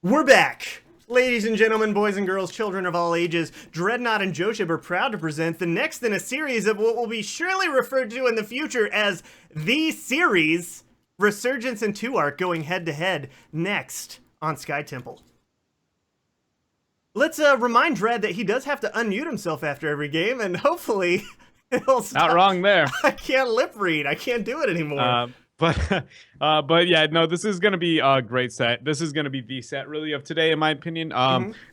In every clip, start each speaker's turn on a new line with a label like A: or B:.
A: We're back! Ladies and gentlemen, boys and girls, children of all ages, Dreadnought and Josheb are proud to present the next in a series of what will be surely referred to in the future as the series, Resurgence and 2-Arc going head-to-head next on Sky Temple. Let's remind Dread that he does have to unmute himself after every game, and hopefully he'll stop.
B: Not wrong there.
A: I can't lip read. I can't do it anymore.
B: But yeah, no, this is going to be a great set. This is going to be the set really of today, in my opinion.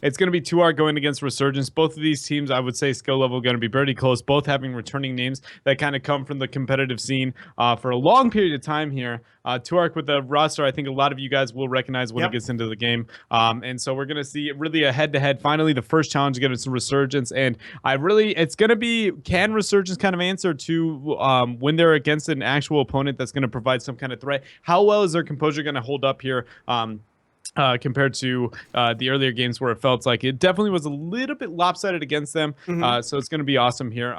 B: It's going to be 2-Arc going against Resurgence. Both of these teams, I would say, skill level going to be very close. Both having returning names that kind of come from the competitive scene for a long period of time here. 2-Arc with the roster, I think a lot of you guys will recognize when it gets into the game. And so we're going to see really a head-to-head. Finally, the first challenge against Resurgence. And it's going to be, can Resurgence kind of answer to when they're against an actual opponent that's going to provide some kind of threat? How well is their composure going to hold up here? Compared to the earlier games where it felt like it definitely was a little bit lopsided against them. So it's going to be awesome here.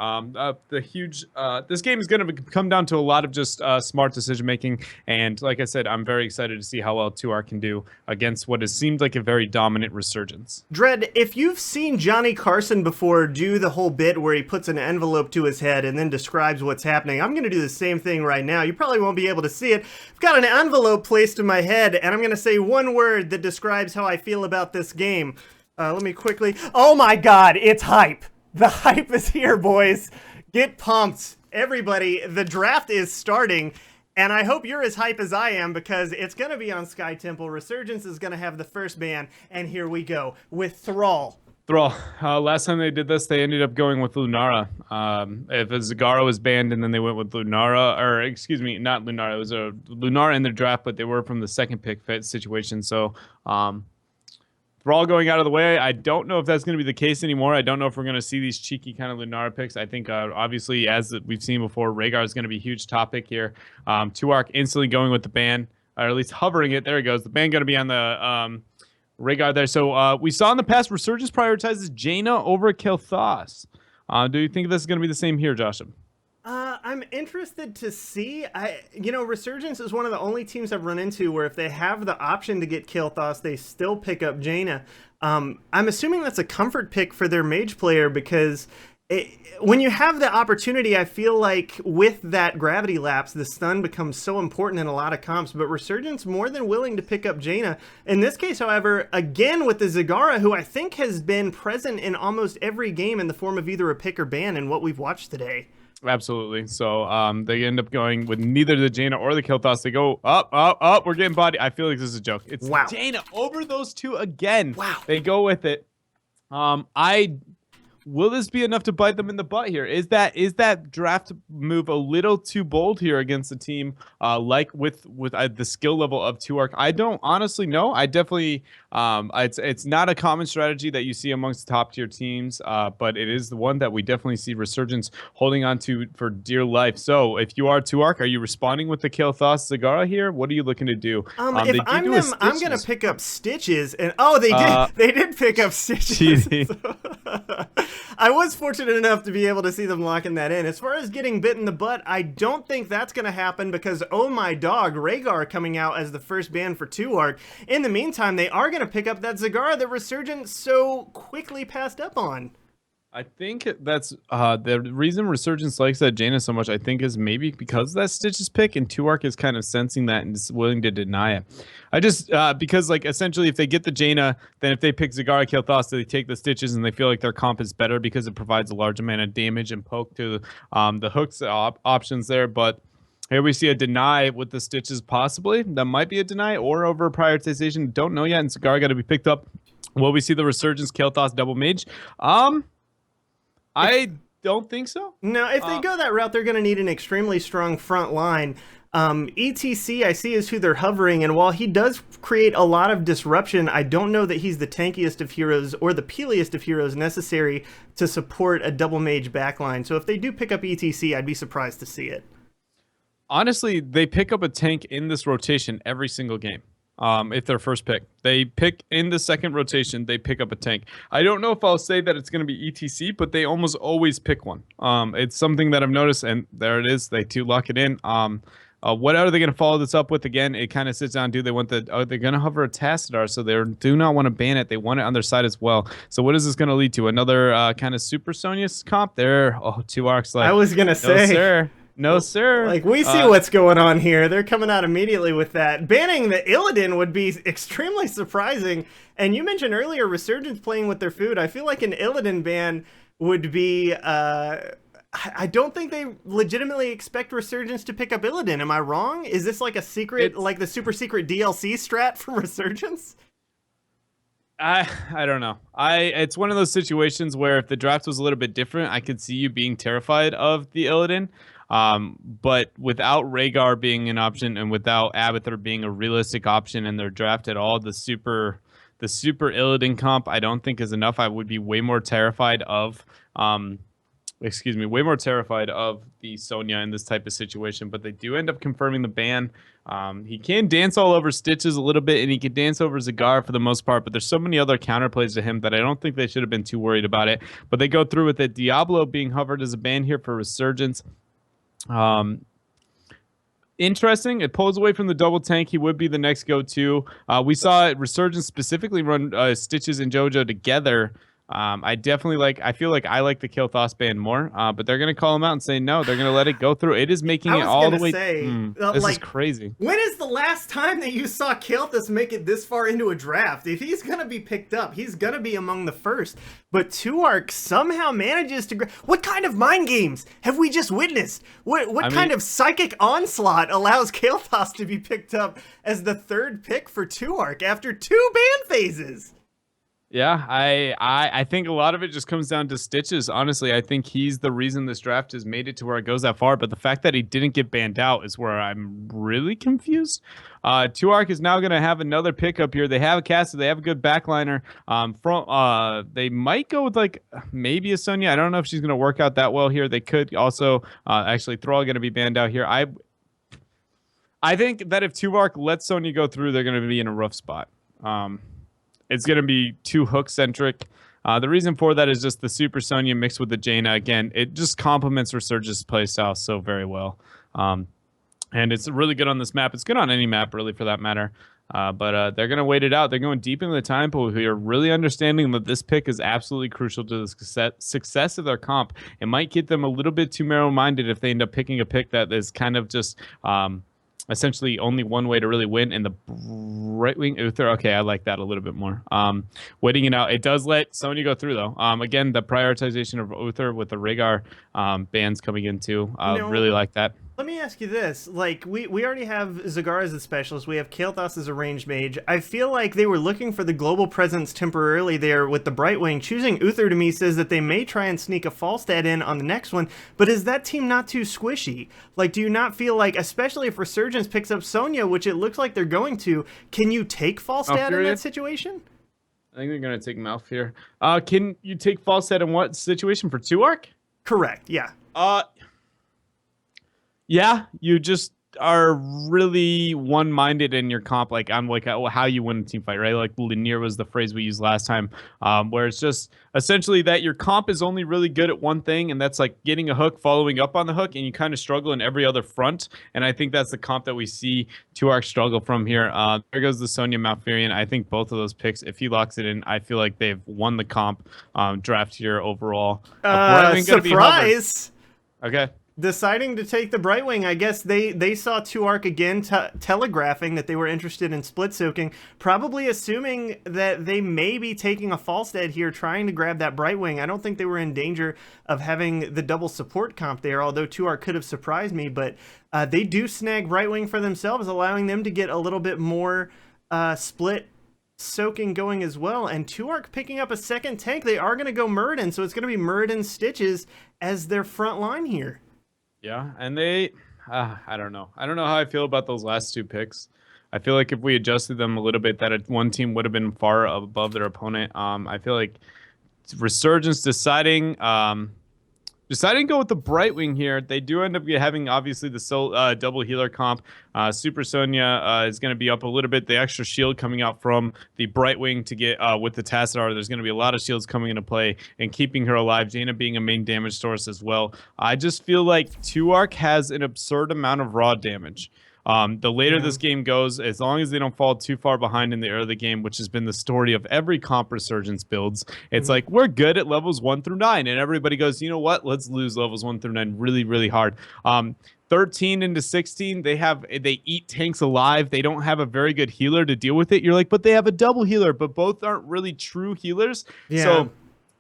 B: This game is going to come down to a lot of just smart decision making. And like I said, I'm very excited to see how well 2-Arc can do against what has seemed like a very dominant Resurgence.
A: Dread, if you've seen Johnny Carson before do the whole bit where he puts an envelope to his head and then describes what's happening, I'm going to do the same thing right now. You probably won't be able to see it. I've got an envelope placed in my head, and I'm going to say one word that describes how I feel about this game. Let me quickly... Oh my god, it's hype! The hype is here, boys! Get pumped! Everybody, the draft is starting, and I hope you're as hype as I am because it's going to be on Sky Temple. Resurgence is going to have the first ban, and here we go with Thrall.
B: Last time they did this, they ended up going with Lunara. If Zagara was banned and then they went with Lunara, or excuse me, not Lunara, it was a Lunara in their draft, but they were from the second pick fit situation. So Thrall going out of the way. I don't know if that's going to be the case anymore. I don't know if we're going to see these cheeky kind of Lunara picks. I think obviously, as we've seen before, Rhaegar is going to be a huge topic here. 2-Arc instantly going with the ban, or at least hovering it. There it goes. The ban going to be on the... Rhaegar there. So we saw in the past Resurgence prioritizes Jaina over Kil'Thas. Do you think this is going to be the same here, Josheb?
A: I'm interested to see. Resurgence is one of the only teams I've run into where if they have the option to get Kil'Thas, they still pick up Jaina. I'm assuming that's a comfort pick for their mage player because when you have the opportunity, I feel like with that gravity lapse, the stun becomes so important in a lot of comps, but Resurgence more than willing to pick up Jaina. In this case, however, again with the Zagara, who I think has been present in almost every game in the form of either a pick or ban in what we've watched today.
B: Absolutely. So they end up going with neither the Jaina or the Kil'Thas. They go up, we're getting body. I feel like this is a joke. It's Jaina over those two again.
A: Wow.
B: They go with it. Will this be enough to bite them in the butt here? Is that draft move a little too bold here against a team like with the skill level of 2-Arc? I don't honestly know. I definitely it's not a common strategy that you see amongst top tier teams, but it is the one that we definitely see Resurgence holding on to for dear life. So if you are 2-Arc, are you responding with the Kil'Thas Zagara here? What are you looking to do?
A: If I'm them, I'm gonna pick up Stitches, and they did pick up Stitches. I was fortunate enough to be able to see them locking that in. As far as getting bit in the butt, I don't think that's going to happen because, oh my dog, Rhaegar coming out as the first ban for 2-Arc. In the meantime, they are going to pick up that Zagara that Resurgence so quickly passed up on.
B: I think that's the reason Resurgence likes that Jaina so much, I think, is maybe because of that Stitches pick, and 2-Arc is kind of sensing that and is willing to deny it. I just, because, like, essentially, if they get the Jaina, then if they pick Zagara Kil'Thas, they take the Stitches, and they feel like their comp is better because it provides a large amount of damage and poke to the hooks options there, but... Here we see a deny with the Stitches, possibly. That might be a deny or over prioritization. Don't know yet, and Zagara got to be picked up. Will we see the Resurgence Kil'Thas double mage? I don't think so.
A: No, if they go that route, they're going to need an extremely strong front line. ETC, I see, is who they're hovering, and while he does create a lot of disruption, I don't know that he's the tankiest of heroes or the peeliest of heroes necessary to support a double mage backline. So if they do pick up ETC, I'd be surprised to see it.
B: Honestly, they pick up a tank in this rotation every single game. If they're first pick, they pick in the second rotation, they pick up a tank. I don't know if I'll say that it's going to be ETC, but they almost always pick one. It's something that I've noticed, and there it is. They lock it in. What are they going to follow this up with? Again, it kind of sits down. Do they want the? Are they going to hover a Tassadar? So they do not want to ban it. They want it on their side as well. So what is this going to lead to? Another kind of Super Sonya comp there? Oh, 2Arc's like,
A: I was gonna say,
B: no sir, no sir.
A: like we see what's going on here. They're coming out immediately with that. Banning the Illidan would be extremely surprising. And you mentioned earlier Resurgence playing with their food. I feel like an Illidan ban would be. I don't think they legitimately expect Resurgence to pick up Illidan. Am I wrong? Is this like a secret, like the super secret DLC strat from Resurgence?
B: I don't know. It's one of those situations where if the draft was a little bit different, I could see you being terrified of the Illidan. But without Rhaegar being an option and without Abathur being a realistic option in their draft at all, the super Illidan comp I don't think is enough. I would be way more terrified of way more terrified of the Sonya in this type of situation, but they do end up confirming the ban. He can dance all over Stitches a little bit, and he can dance over Zagar for the most part, but there's so many other counterplays to him that I don't think they should have been too worried about it. But they go through with it. Diablo being hovered as a ban here for Resurgence. Interesting. It pulls away from the double tank. He would be the next go-to. We saw Resurgence specifically run Stitches and JoJo together. I feel like I like the Kilthos ban more, but they're going to call him out and say no. They're going to let it go through. It is making it all the way. This is crazy.
A: When is the last time that you saw Kilthos make it this far into a draft? If he's going to be picked up, he's going to be among the first. But 2Arc somehow manages to. What kind of mind games have we just witnessed? What kind of psychic onslaught allows Kilthos to be picked up as the third pick for 2Arc after 2 ban phases?
B: Yeah, I think a lot of it just comes down to Stitches. Honestly, I think he's the reason this draft has made it to where it goes that far. But the fact that he didn't get banned out is where I'm really confused. 2Arc is now going to have another pickup here. They have a caster. They have a good backliner. They might go with like maybe a Sonya. I don't know if she's going to work out that well here. They could also actually Thrall going to be banned out here. I think that if 2Arc lets Sonya go through, they're going to be in a rough spot. It's going to be too hook-centric. The reason for that is just the Super Sonya mixed with the Jaina. Again, it just complements Resurgence's playstyle so very well. And it's really good on this map. It's good on any map, really, for that matter. But they're going to wait it out. They're going deep into the time pool. Who are really understanding that this pick is absolutely crucial to the success of their comp. It might get them a little bit too narrow-minded if they end up picking a pick that is kind of just... essentially only one way to really win, and the right wing Uther. Okay, I like that a little bit more. Waiting it out. It does let Sonya go through though. Again, the prioritization of Uther with the Rhaegar bans coming in too. Really like that.
A: Let me ask you this. Like, we already have Zagar as a specialist. We have Kael'thas as a ranged mage. I feel like they were looking for the global presence temporarily there with the Brightwing. Choosing Uther to me says that they may try and sneak a Falstad in on the next one, but is that team not too squishy? Like, do you not feel like, especially if Resurgence picks up Sonya, which it looks like they're going to, can you take Falstad in that situation?
B: I think they're going to take Malf here. Can you take Falstad in what situation? For 2Arc?
A: Correct, yeah.
B: Yeah, you just are really one-minded in your comp, like on like how you win a team fight, right? Like linear was the phrase we used last time, where it's just essentially that your comp is only really good at one thing, and that's like getting a hook, following up on the hook, and you kind of struggle in every other front. And I think that's the comp that we see 2Arc struggle from here. There goes the Sonya Malfurion. I think both of those picks, if he locks it in, I feel like they've won the comp draft here overall.
A: Surprise!
B: Okay.
A: Deciding to take the Brightwing, I guess they saw 2Arc again telegraphing that they were interested in split soaking, probably assuming that they may be taking a Falstad here, trying to grab that Brightwing. I don't think they were in danger of having the double support comp there, although 2Arc could have surprised me, but they do snag Brightwing for themselves, allowing them to get a little bit more split soaking going as well. And 2Arc picking up a second tank. They are going to go Muradin, so it's going to be Muradin Stitches as their front line here.
B: Yeah, and they, I don't know. I don't know how I feel about those last two picks. I feel like if we adjusted them a little bit, that one team would have been far above their opponent. I feel like Resurgence deciding Deciding to go with the Brightwing here. They do end up having obviously the double healer comp. Super Sonya is going to be up a little bit. The extra shield coming out from the Brightwing to get with the Tassadar. There's going to be a lot of shields coming into play and keeping her alive. Jaina being a main damage source as well. I just feel like 2ARC has an absurd amount of raw damage. The later this game goes, as long as they don't fall too far behind in the early game, which has been the story of every comp Resurgence builds, it's like we're good at levels 1 through 9, and everybody goes, you know what? Let's lose levels 1 through 9 really, really hard. 13 into 16, they eat tanks alive. They don't have a very good healer to deal with it. You're like, but they have a double healer, but both aren't really true healers.
A: Yeah.
B: So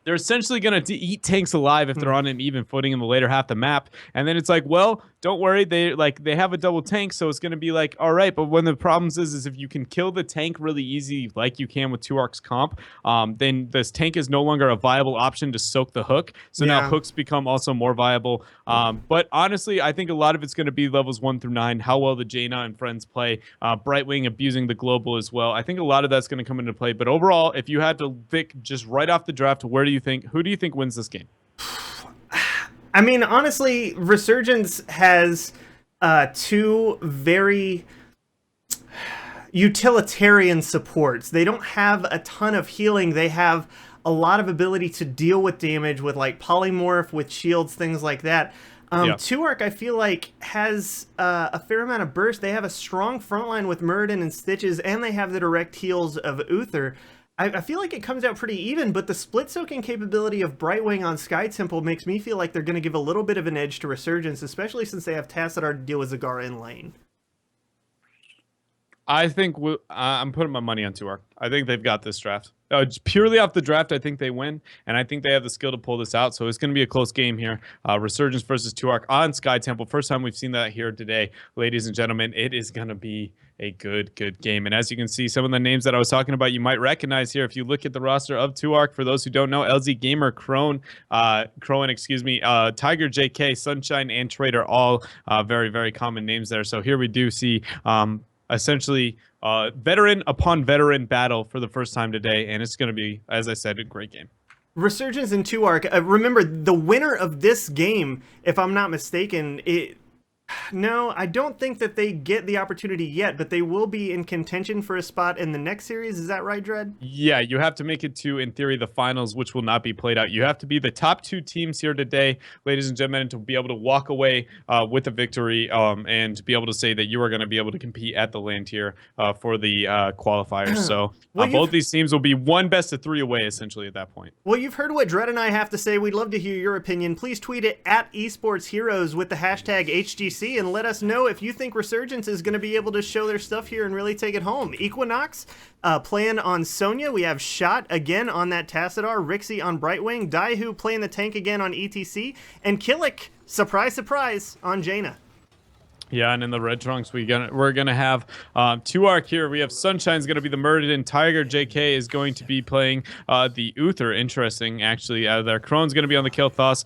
B: they're essentially going to eat tanks alive if they're on an even footing in the later half of the map. And then it's like, well, don't worry, they have a double tank, so it's going to be like, all right. But one of the problems is if you can kill the tank really easy, like you can with 2ARC's comp, then this tank is no longer a viable option to soak the hook. So now hooks become also more viable. But honestly, I think a lot of it's going to be levels 1 through 9, how well the Jaina and friends play, Brightwing abusing the global as well. I think a lot of that's going to come into play. But overall, if you had to pick just right off the draft, who do you think wins this game?
A: I mean, honestly, Resurgence has two very utilitarian supports. They don't have a ton of healing. They have a lot of ability to deal with damage with like polymorph, with shields, things like that. 2ARC, I feel like, has a fair amount of burst. They have a strong frontline with Muradin and Stitches, and they have the direct heals of Uther. I feel like it comes out pretty even, but the split-soaking capability of Brightwing on Sky Temple makes me feel like they're going to give a little bit of an edge to Resurgence, especially since they have Tassadar to deal with Zagara in lane.
B: I think I'm putting my money on 2ARC. I think they've got this draft. Just purely off the draft, I think they win, and I think they have the skill to pull this out. So it's going to be a close game here. Resurgence versus 2ARC on Sky Temple. First time we've seen that here today, ladies and gentlemen. It is going to be a good game. And as you can see, some of the names that I was talking about, you might recognize here if you look at the roster of 2ARC. For those who don't know, LZ Gamer, Tiger JK, Sunshine, and Trader, all very, very common names there. So here we do see essentially veteran upon veteran battle for the first time today, and it's going to be, as I said, a great game.
A: Resurgence and 2ARC, remember, the winner of this game, if I'm not mistaken, no, I don't think that they get the opportunity yet, but they will be in contention for a spot in the next series. Is that right, Dread?
B: Yeah, you have to make it to, in theory, the finals, which will not be played out. You have to be the top 2 teams here today, ladies and gentlemen, to be able to walk away with a victory and to be able to say that you are going to be able to compete at the land tier for the qualifiers. So both these teams will be one best of 3 away, essentially, at that point.
A: Well, you've heard what Dread and I have to say. We'd love to hear your opinion. Please tweet it at Esports Heroes with the hashtag HGC. And let us know if you think Resurgence is going to be able to show their stuff here and really take it home. Equinox playing on Sonya. We have Shot again on that Tassadar. Rixie on Brightwing. Daihu playing the tank again on ETC. And Killick, surprise, surprise, on Jaina.
B: Yeah, and in the red trunks, we're gonna have 2ARC here. We have Sunshine's gonna be the Muradin. Tiger JK is going to be playing the Uther. Interesting, actually. There, Krone's gonna be on the Kel'Thas.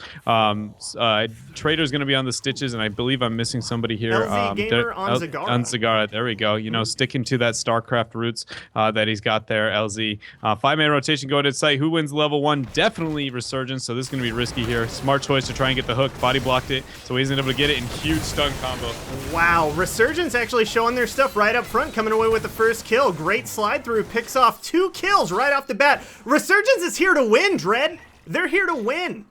B: Trader's gonna be on the Stitches, and I believe I'm missing somebody here.
A: LZ Gamer on Zagara.
B: On Zagara, there we go. You know, sticking to that StarCraft roots that he's got there. LZ, 5-man rotation going to site. Who wins level 1? Definitely Resurgence. So this is gonna be risky here. Smart choice to try and get the hook. Body blocked it, so he's able to get it in huge stun combo.
A: Wow, Resurgence actually showing their stuff right up front, coming away with the first kill. Great slide through, picks off 2 kills right off the bat. Resurgence is here to win, Dread. They're here to win.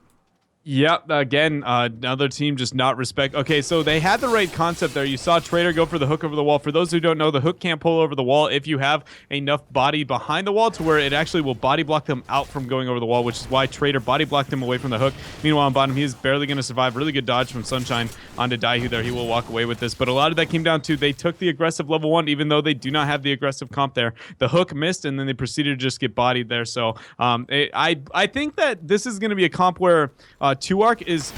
B: Yep, again, another team just not respect. Okay, so they had the right concept there. You saw Trader go for the hook over the wall. For those who don't know, the hook can't pull over the wall if you have enough body behind the wall to where it actually will body block them out from going over the wall, which is why Trader body blocked him away from the hook. Meanwhile, on bottom, he is barely going to survive. Really good dodge from Sunshine onto Daihu there. He will walk away with this. But a lot of that came down to they took the aggressive level 1, even though they do not have the aggressive comp there. The hook missed, and then they proceeded to just get bodied there. So I think that this is going to be a comp where 2ARC is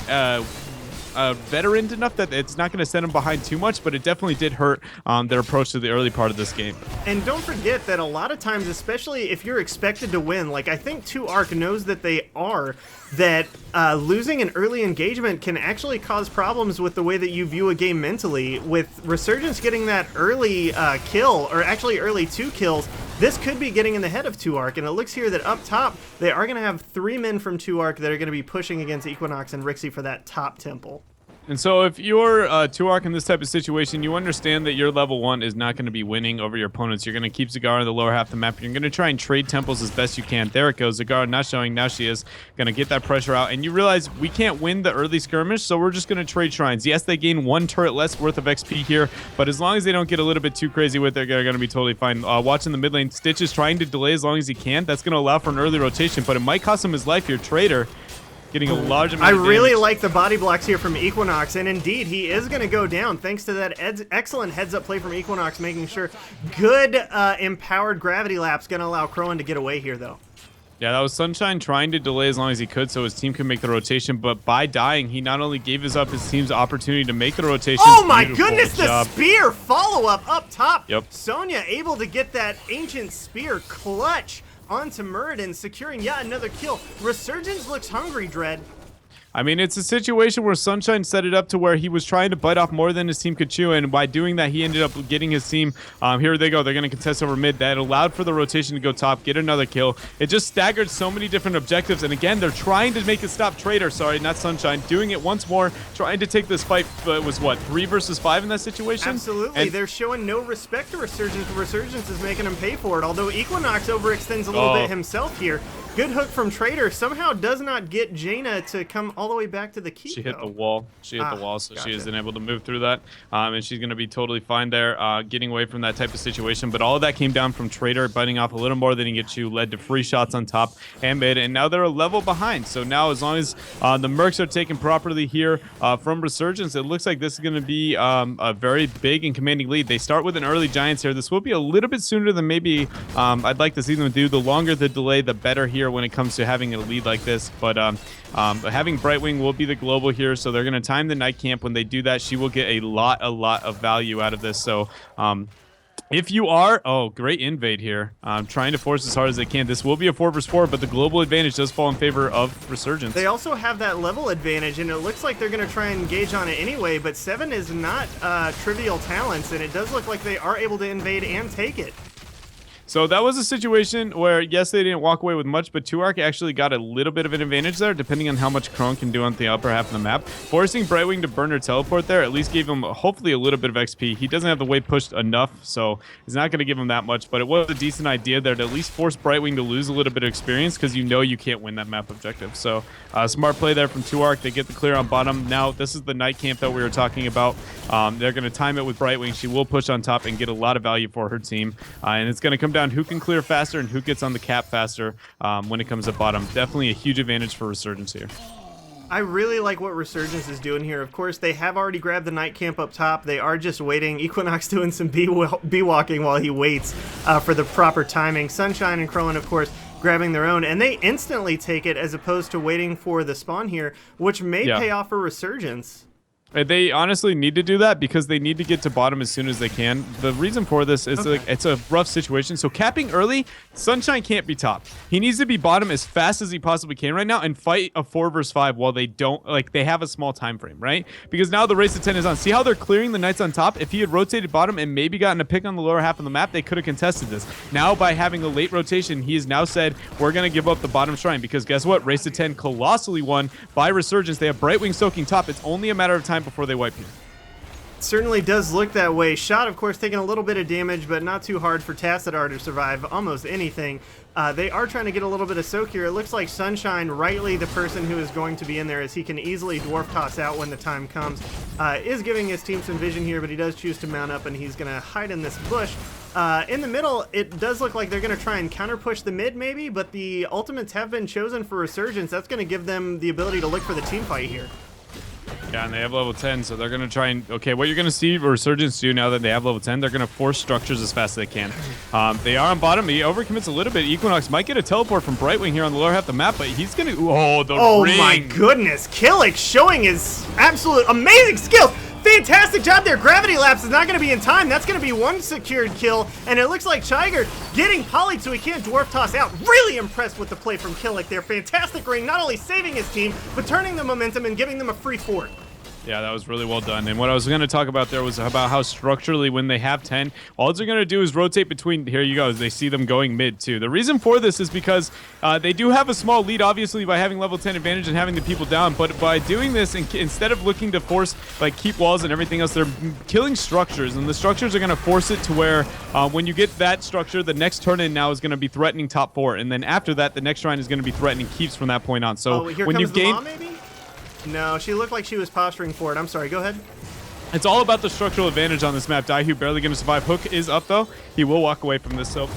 B: veteran enough that it's not going to send them behind too much, but it definitely did hurt their approach to the early part of this game.
A: And don't forget that a lot of times, especially if you're expected to win, like I think 2ARC knows that they are, that losing an early engagement can actually cause problems with the way that you view a game mentally. With Resurgence getting that early kill, or actually early 2 kills, this could be getting in the head of 2Arc, and it looks here that up top, they are going to have 3 men from 2Arc that are going to be pushing against Equinox and Rixie for that top temple.
B: And so if you're 2Arc in this type of situation, you understand that your level 1 is not going to be winning over your opponents. You're going to keep Zagara in the lower half of the map. You're going to try and trade temples as best you can. There it goes. Zagara not showing. Now she is going to get that pressure out. And you realize we can't win the early skirmish, so we're just going to trade shrines. Yes, they gain 1 turret less worth of XP here, but as long as they don't get a little bit too crazy with it, they're going to be totally fine. Watching the mid lane, Stitch is trying to delay as long as he can. That's going to allow for an early rotation, but it might cost him his life here. Trader getting a large amount of damage.
A: I really like the body blocks here from Equinox, and indeed, he is going to go down thanks to that excellent heads-up play from Equinox, making sure good empowered gravity lap's going to allow Crowan to get away here, though.
B: Yeah, that was Sunshine trying to delay as long as he could so his team could make the rotation, but by dying, he not only gave his team's opportunity to make the rotation.
A: Oh my goodness, the spear follow-up up top.
B: Yep.
A: Sonya able to get that ancient spear clutch onto Muradin, securing yet another kill. Resurgence looks hungry, Dread.
B: I mean, it's a situation where Sunshine set it up to where he was trying to bite off more than his team could chew, and by doing that, he ended up getting his team. Here they go. They're going to contest over mid. That allowed for the rotation to go top, get another kill. It just staggered so many different objectives, and again, they're trying to make it stop Trader. Sorry, not Sunshine. Doing it once more, trying to take this fight. It was, what, 3 versus 5 in that situation?
A: Absolutely. And they're showing no respect to Resurgence. Resurgence is making him pay for it, although Equinox overextends a little bit himself here. Good hook from Trader. Somehow does not get Jaina to come all the way back to the keep.
B: She hit the wall. She hit the wall, so she isn't able to move through that. And she's going to be totally fine there, getting away from that type of situation. But all of that came down from Trader biting off a little more than he gets you, led to free shots on top and mid. And now they're a level behind. So now as long as the Mercs are taken properly here from Resurgence, it looks like this is going to be a very big and commanding lead. They start with an early Giants here. This will be a little bit sooner than maybe I'd like to see them do. The longer the delay, the better here when it comes to having a lead like this. But having Brightwing will be the global here, so they're going to time the night camp. When they do that, she will get a lot of value out of this. So if you are, great invade here, trying to force as hard as they can. This will be a 4 versus 4, but the global advantage does fall in favor of Resurgence.
A: They also have that level advantage, and it looks like they're going to try and engage on it anyway, but 7 is not trivial talents, and it does look like they are able to invade and take it.
B: So that was a situation where, yes, they didn't walk away with much, but 2Arc actually got a little bit of an advantage there, depending on how much Crone can do on the upper half of the map. Forcing Brightwing to burn her teleport there at least gave him, hopefully, a little bit of XP. He doesn't have the wave pushed enough, so he's not going to give him that much, but it was a decent idea there to at least force Brightwing to lose a little bit of experience, because you know you can't win that map objective. So smart play there from 2Arc. They get the clear on bottom. Now, this is the night camp that we were talking about. They're going to time it with Brightwing. She will push on top and get a lot of value for her team, and it's going to come down who can clear faster and who gets on the cap faster when it comes to bottom. Definitely a huge advantage for Resurgence here.
A: I really like what Resurgence is doing here. Of course, they have already grabbed the night camp up top. They are just waiting. Equinox doing some bee-walking while he waits for the proper timing. Sunshine and Crowan, of course, grabbing their own, and they instantly take it as opposed to waiting for the spawn here, which may pay off for Resurgence.
B: They honestly need to do that because they need to get to bottom as soon as they can. The reason for this is like it's a rough situation. So capping early, Sunshine can't be top. He needs to be bottom as fast as he possibly can right now and fight a 4 versus 5 while they don't, like, they have a small time frame, right? Because now the race to 10 is on. See how they're clearing the Knights on top? If he had rotated bottom and maybe gotten a pick on the lower half of the map, they could have contested this. Now, by having a late rotation, he has now said, we're going to give up the bottom shrine because guess what? Race to 10 colossally won by Resurgence. They have Brightwing soaking top. It's only a matter of time before they wipe here.
A: Certainly does look that way. Shot, of course, taking a little bit of damage, but not too hard for Tassadar to survive almost anything. They are trying to get a little bit of soak here. It looks like Sunshine, rightly the person who is going to be in there, as he can easily dwarf toss out when the time comes, is giving his team some vision here, but he does choose to mount up, and he's going to hide in this bush. In the middle, it does look like they're going to try and counter push the mid, maybe, but the ultimates have been chosen for Resurgence. That's going to give them the ability to look for the team fight here.
B: Yeah, and they have level 10, so they're going to try and... Okay, what you're going to see Resurgence do now that they have level 10, they're going to force structures as fast as they can. They are on bottom. He overcommits a little bit. Equinox might get a teleport from Brightwing here on the lower half of the map, but he's going to... Oh, ring.
A: My goodness. Killick showing his absolute amazing skills. Fantastic job there. Gravity Lapse is not going to be in time. That's going to be one secured kill, and it looks like Chiger getting polyed so he can't dwarf toss out. Really impressed with the play from Killick there. Fantastic ring, not only saving his team, but turning the momentum and giving them a free fort.
B: Yeah, that was really well done. And what I was going to talk about there was about how structurally, when they have 10, all they're going to do is rotate between. Here you go. They see them going mid, too. The reason for this is because they do have a small lead, obviously, by having level 10 advantage and having the people down. But by doing this, instead of looking to force, like, keep walls and everything else, they're killing structures. And the structures are going to force it to where when you get that structure, the next turn in now is going to be threatening top 4. And then after that, the next shrine is going to be threatening keeps from that point on. So
A: here
B: when
A: comes
B: you've gained.
A: Mom, maybe? No, she looked like she was posturing for it. I'm sorry, go ahead.
B: It's all about the structural advantage on this map. Daihu barely going to survive. Hook is up, though. He will walk away from this, so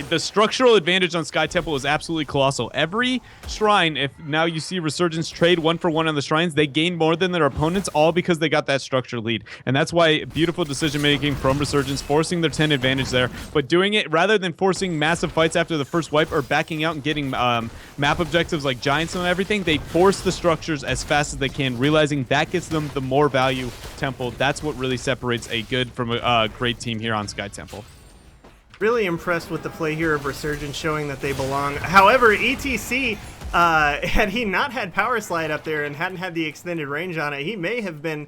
B: the structural advantage on Sky Temple is absolutely colossal. Every shrine, if now you see Resurgence trade 1-for-1 on the shrines, they gain more than their opponents, all because they got that structure lead. And that's why beautiful decision-making from Resurgence, forcing their 10 advantage there, but doing it rather than forcing massive fights after the first wipe or backing out and getting map objectives like Giants and everything. They force the structures as fast as they can, realizing that gets them the more value Temple. That's what really separates a good from a great team here on Sky Temple.
A: Really impressed with the play here of Resurgence, showing that they belong. However, ETC, had he not had Power Slide up there and hadn't had the extended range on it, he may have been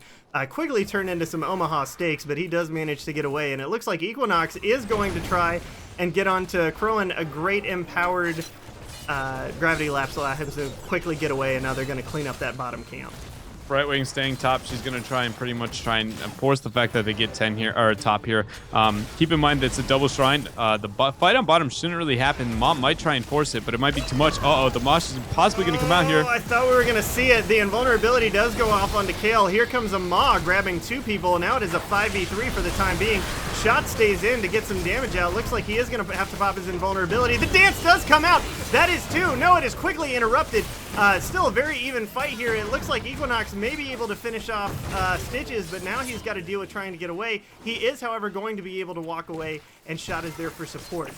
A: quickly turned into some Omaha steaks, but he does manage to get away. And it looks like Equinox is going to try and get onto Crowan. A great empowered Gravity Lapse allow him to quickly get away, and now they're going to clean up that bottom camp.
B: Right wing staying top. She's going to try and pretty much try and force the fact that they get 10 here, or top here. Keep in mind that it's a double shrine. The fight on bottom shouldn't really happen. Mom might try and force it, but it might be too much. Uh-oh, the Mosh is possibly going to come out here.
A: I thought we were going to see it. The invulnerability does go off onto Kale. Here comes a Maw grabbing 2 people. Now it is a 5v3 for the time being. Shot stays in to get some damage out. Looks like he is going to have to pop his invulnerability. The dance does come out. That is 2. No, it is quickly interrupted. Still a very even fight here. It looks like Equinox may be able to finish off Stitches, but now he's got to deal with trying to get away. He is, however, going to be able to walk away, and Shot is there for support.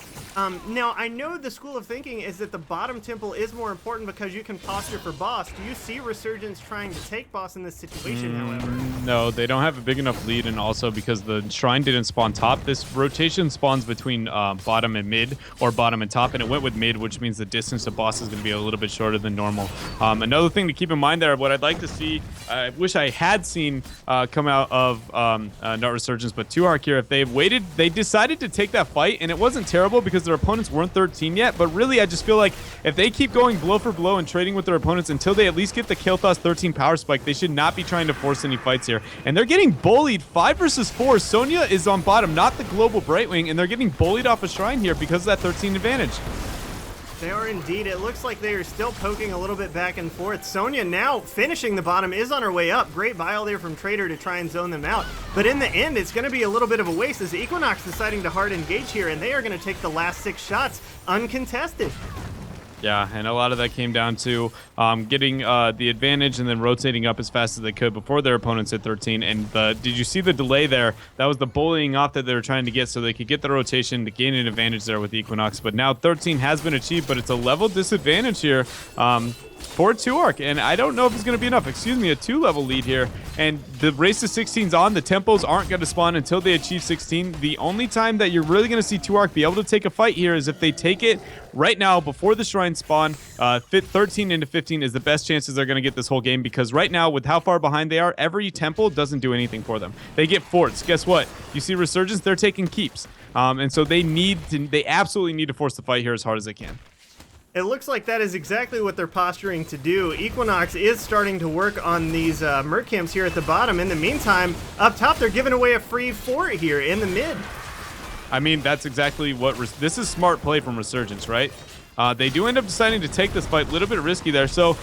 A: Now, I know the school of thinking is that the bottom temple is more important because you can posture for boss. Do you see Resurgence trying to take boss in this situation, however?
B: No, they don't have a big enough lead, and also because the shrine didn't spawn top, this rotation spawns between bottom and mid, or bottom and top, and it went with mid, which means the distance to boss is going to be a little bit shorter than normal. Another thing to keep in mind there, what I'd like to see, I wish I had seen come out of not Resurgence, but 2Arc here. If they've waited, they decided to take that fight, and it wasn't terrible because their opponents weren't 13 yet, but really I just feel like if they keep going blow for blow and trading with their opponents until they at least get the Kael'thas 13 power spike, they should not be trying to force any fights here. And they're getting bullied 5 versus 4. Sonya is on bottom, not the global Brightwing, and they're getting bullied off a shrine here because of that 13 advantage.
A: They are indeed. It looks like they are still poking a little bit back and forth. Sonya now finishing the bottom is on her way up. Great bile there from Trader to try and zone them out. But in the end, it's going to be a little bit of a waste as Equinox deciding to hard engage here, and they are going to take the last 6 shots uncontested.
B: Yeah, and a lot of that came down to getting the advantage and then rotating up as fast as they could before their opponents hit 13. And did you see the delay there? That was the bullying off that they were trying to get so they could get the rotation to gain an advantage there with Equinox. But now 13 has been achieved, but it's a level disadvantage here for 2Arc. And I don't know if it's going to be enough. Excuse me, a 2-level lead here. And the race to 16's on. The tempos aren't going to spawn until they achieve 16. The only time that you're really going to see 2Arc be able to take a fight here is if they take it right now before the shrine spawn. 13 into 15 is the best chances they're going to get this whole game, because right now with how far behind they are, every temple doesn't do anything for them. They get forts. Guess what? You see Resurgence, they're taking keeps. And so they absolutely need to force the fight here as hard as they can.
A: It looks like that is exactly what they're posturing to do. Equinox is starting to work on these merc camps here at the bottom. In the meantime, up top, they're giving away a free fort here in the mid.
B: I mean, that's exactly what... This is smart play from Resurgence, right? They do end up deciding to take this fight. A little bit risky there. So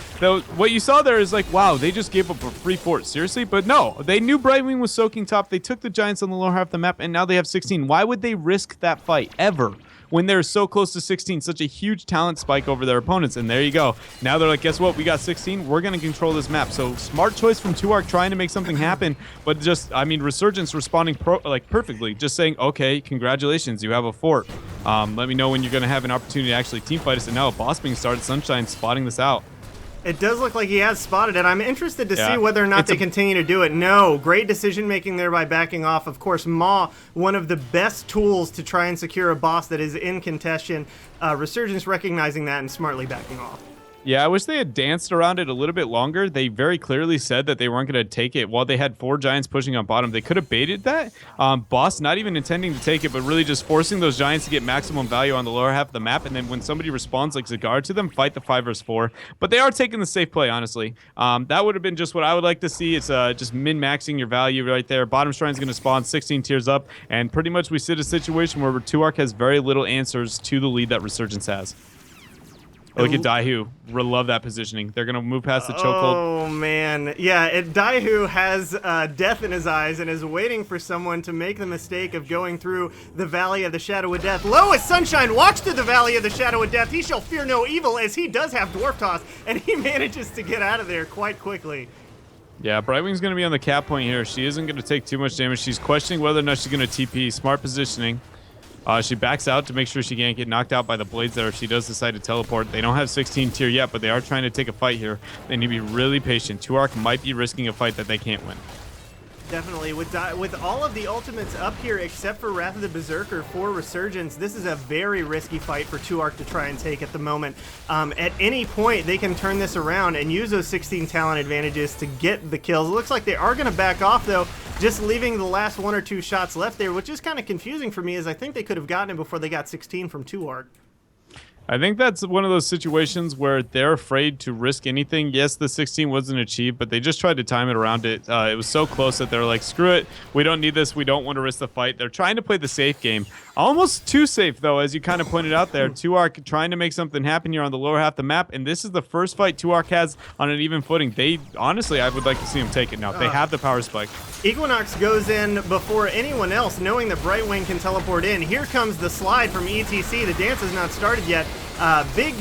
B: what you saw there is like, wow, they just gave up a free fort. Seriously? But no, they knew Brightwing was soaking top. They took the Giants on the lower half of the map, and now they have 16. Why would they risk that fight ever when they're so close to 16? Such a huge talent spike over their opponents. And there you go. Now they're like, guess what? We got 16. We're going to control this map. So smart choice from 2Arc trying to make something happen. But just, I mean, Resurgence responding perfectly. Just saying, okay, congratulations. You have a fort. Let me know when you're going to have an opportunity to actually teamfight us. And now a boss being started. Sunshine spotting this out.
A: It does look like he has spotted it. I'm interested to see whether or not they continue to do it. No, great decision-making there by backing off. Of course, Maw, one of the best tools to try and secure a boss that is in contention. Resurgence recognizing that and smartly backing off.
B: Yeah, I wish they had danced around it a little bit longer. They very clearly said that they weren't going to take it while they had 4 giants pushing on bottom. They could have baited that. Boss not even intending to take it, but really just forcing those giants to get maximum value on the lower half of the map. And then when somebody responds like Zagar to them, fight the 5 vs 4. But they are taking the safe play, honestly. That would have been just what I would like to see. It's just min-maxing your value right there. Bottom Shrine's going to spawn 16 tiers up. And pretty much we sit a situation where Tuark has very little answers to the lead that Resurgence has. Look at Daihu. Love that positioning. They're going to move past the chokehold.
A: Oh, man. Yeah, Daihu has death in his eyes and is waiting for someone to make the mistake of going through the Valley of the Shadow of Death. Lois Sunshine walks through the Valley of the Shadow of Death. He shall fear no evil, as he does have Dwarf Toss, and he manages to get out of there quite quickly.
B: Yeah, Brightwing's going to be on the cap point here. She isn't going to take too much damage. She's questioning whether or not she's going to TP. Smart positioning. She backs out to make sure she can't get knocked out by the blades there if she does decide to teleport. They don't have 16 tier yet, but they are trying to take a fight here. They need to be really patient. Tuark might be risking a fight that they can't win.
A: Definitely. With all of the ultimates up here, except for Wrath of the Berserker for Resurgence, this is a very risky fight for Tuark to try and take at the moment. At any point, they can turn this around and use those 16 talent advantages to get the kills. It looks like they are going to back off, though, just leaving the last 1 or 2 shots left there, which is kind of confusing for me, as I think they could have gotten it before they got 16 from Tuark.
B: I think that's one of those situations where they're afraid to risk anything. Yes, the 16 wasn't achieved, but they just tried to time it around it. It was so close that they're like, screw it. We don't need this. We don't want to risk the fight. They're trying to play the safe game. Almost too safe, though, as you kind of pointed out there. Tuark trying to make something happen here on the lower half of the map, and this is the first fight Tuark has on an even footing. They, honestly, I would like to see them take it now. They have the power spike.
A: Equinox goes in before anyone else, knowing that Brightwing can teleport in. Here comes the slide from ETC. The dance has not started yet. Big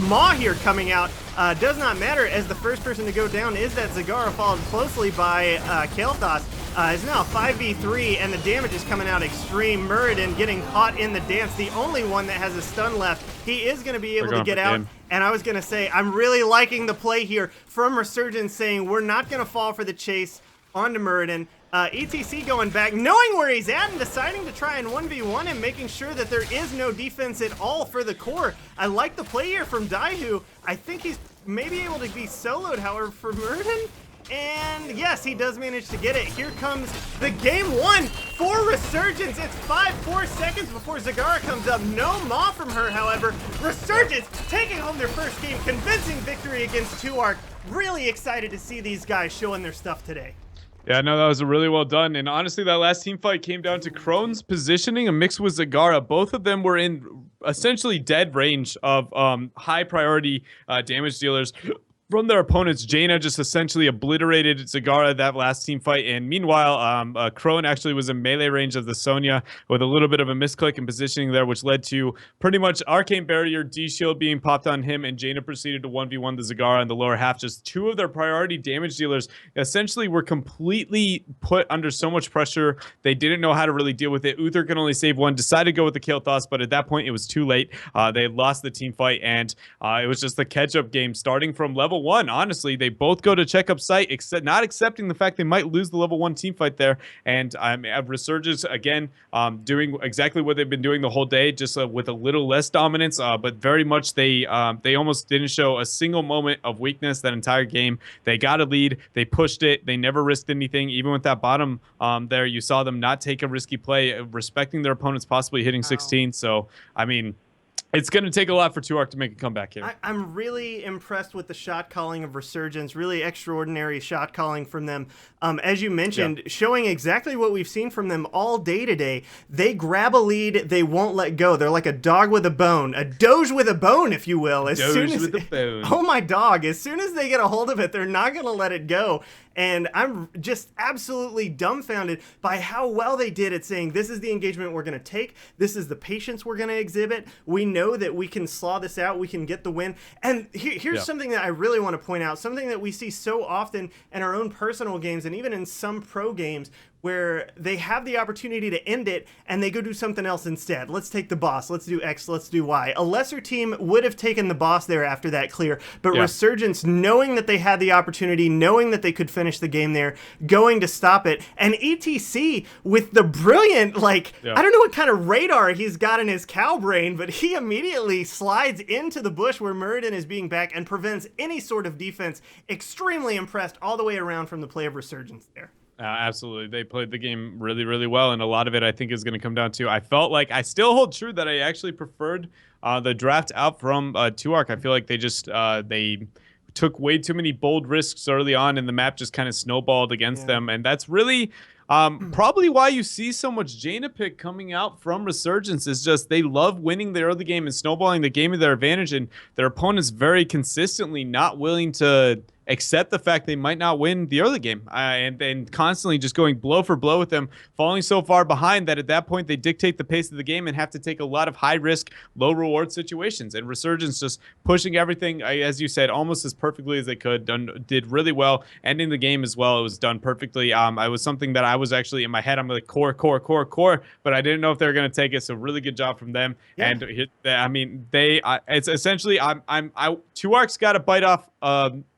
A: Maw here coming out. Does not matter, as the first person to go down is that Zagara, followed closely by Kael'thas. Is now 5v3, and the damage is coming out extreme. Muradin getting caught in the dance, the only one that has a stun left. He is going to be able to get out. And I was going to say, I'm really liking the play here from Resurgence, saying we're not going to fall for the chase onto Muradin. ETC going back, knowing where he's at and deciding to try and 1v1 and making sure that there is no defense at all for the core. I like the play here from Daihu. I think he's maybe able to be soloed, however, for Muradin. And yes, he does manage to get it. Here comes the game 1 for Resurgence. It's 4 seconds before Zagara comes up. No Maw from her, however. Resurgence taking home their first game, convincing victory against Tuark. Really excited to see these guys showing their stuff today.
B: Yeah, no, that was really well done. And honestly, that last team fight came down to Krone's positioning, a mix with Zagara. Both of them were in essentially dead range of high priority damage dealers from their opponents. Jaina just essentially obliterated Zagara that last team fight, and meanwhile, Crone actually was in melee range of the Sonya with a little bit of a misclick in positioning there, which led to pretty much Arcane Barrier, D-Shield being popped on him, and Jaina proceeded to 1v1 the Zagara in the lower half. Just 2 of their priority damage dealers essentially were completely put under so much pressure, they didn't know how to really deal with it. Uther can only save 1, decided to go with the Kael'thas, but at that point, it was too late. They had lost the team fight, and it was just the catch-up game starting from level 1. Honestly, they both go to check up site, not accepting the fact they might lose the level 1 team fight there. And Resurgence again doing exactly what they've been doing the whole day, just with a little less dominance, but very much they almost didn't show a single moment of weakness that entire game. They got a lead, they pushed it, they never risked anything. Even with that bottom there, you saw them not take a risky play, respecting their opponents possibly hitting 16. So I mean, it's going to take a lot for Tuark to make a comeback here.
A: I'm really impressed with the shot calling of Resurgence. Really extraordinary shot calling from them. As you mentioned, showing exactly what we've seen from them all day today. They grab a lead, they won't let go. They're like a dog with a bone, a doge with a bone, if you will.
B: With a bone.
A: Oh my dog! As soon as they get a hold of it, they're not going to let it go. And I'm just absolutely dumbfounded by how well they did at saying, this is the engagement we're going to take. This is the patience we're going to exhibit. We know that we can slaw this out. We can get the win. And here's something that I really want to point out, something that we see so often in our own personal games and even in some pro games. where they have the opportunity to end it and they go do something else instead. Let's take the boss. Let's do X. Let's do Y. A lesser team would have taken the boss there after that clear, but Resurgence, knowing that they had the opportunity, knowing that they could finish the game there, going to stop it, and ETC with the brilliant, like, I don't know what kind of radar he's got in his cow brain, but he immediately slides into the bush where Muradin is being back and prevents any sort of defense. Extremely impressed all the way around from the play of Resurgence there.
B: Absolutely. They played the game really, really well, and a lot of it I think is going to come down to, I felt like I still hold true that I actually preferred the draft out from 2Ark. I feel like they just they took way too many bold risks early on, and the map just kind of snowballed against them, and that's really probably why you see so much Jaina pick coming out from Resurgence. Is just they love winning the early game and snowballing the game to their advantage, and their opponents very consistently not willing to accept the fact they might not win the early game, and then constantly just going blow for blow with them, falling so far behind that at that point they dictate the pace of the game and have to take a lot of high risk, low reward situations. And Resurgence just pushing everything, as you said, almost as perfectly as they could. Did really well, ending the game as well. It was done perfectly. I was something that I was actually in my head, I'm like core, but I didn't know if they were going to take it. So really good job from them. And I mean, it's essentially 2Ark's got to bite off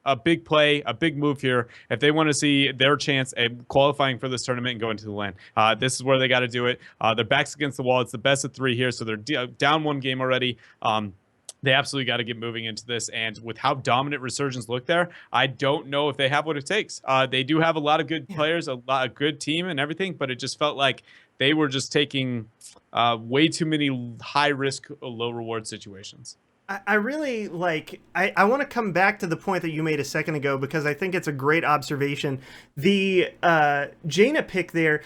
B: a big play, a big move here if they want to see their chance at qualifying for this tournament and going to the LAN. This is where they got to do it. Their back's against the wall. It's the best of 3 here, so they're down 1 game already. They absolutely got to get moving into this, and with how dominant Resurgence looked there, I don't know if they have what it takes. They do have a lot of good players, a good team and everything, but it just felt like they were just taking way too many high-risk, low-reward situations.
A: I really like, I want to come back to the point that you made a second ago, because I think it's a great observation. The Jaina pick there,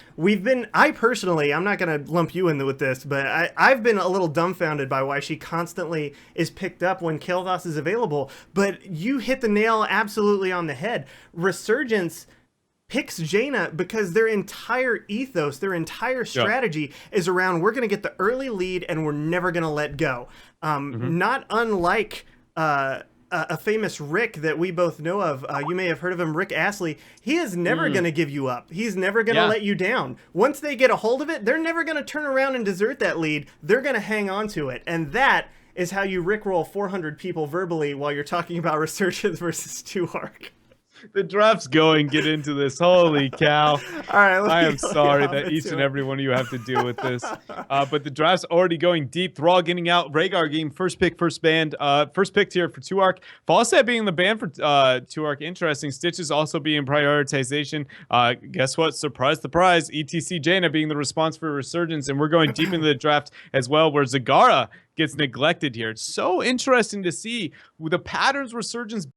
A: I personally, I'm not going to lump you in with this, but I've been a little dumbfounded by why she constantly is picked up when Kael'thas is available. But you hit the nail absolutely on the head. Resurgence picks Jaina because their entire ethos, their entire strategy is around, we're going to get the early lead and we're never going to let go. Not unlike a famous Rick that we both know of. You may have heard of him, Rick Astley. He is never going to give you up. He's never going to let you down. Once they get a hold of it, they're never going to turn around and desert that lead. They're going to hang on to it. And that is how you Rickroll 400 people verbally while you're talking about Resurgence versus 2Ark.
B: The draft's going. Get into this. Holy cow.
A: All right,
B: I am sorry that each and every one of you have to deal with this. But the draft's already going deep. Thrall getting out. Rhaegar game. First pick, first banned. First picked here for 2Ark. Falstad being the ban for 2Ark. Interesting. Stitches also being prioritization. Guess what? Surprise, surprise. ETC Jaina being the response for Resurgence. And we're going deep into the draft as well, where Zagara gets neglected here. It's so interesting to see the patterns Resurgence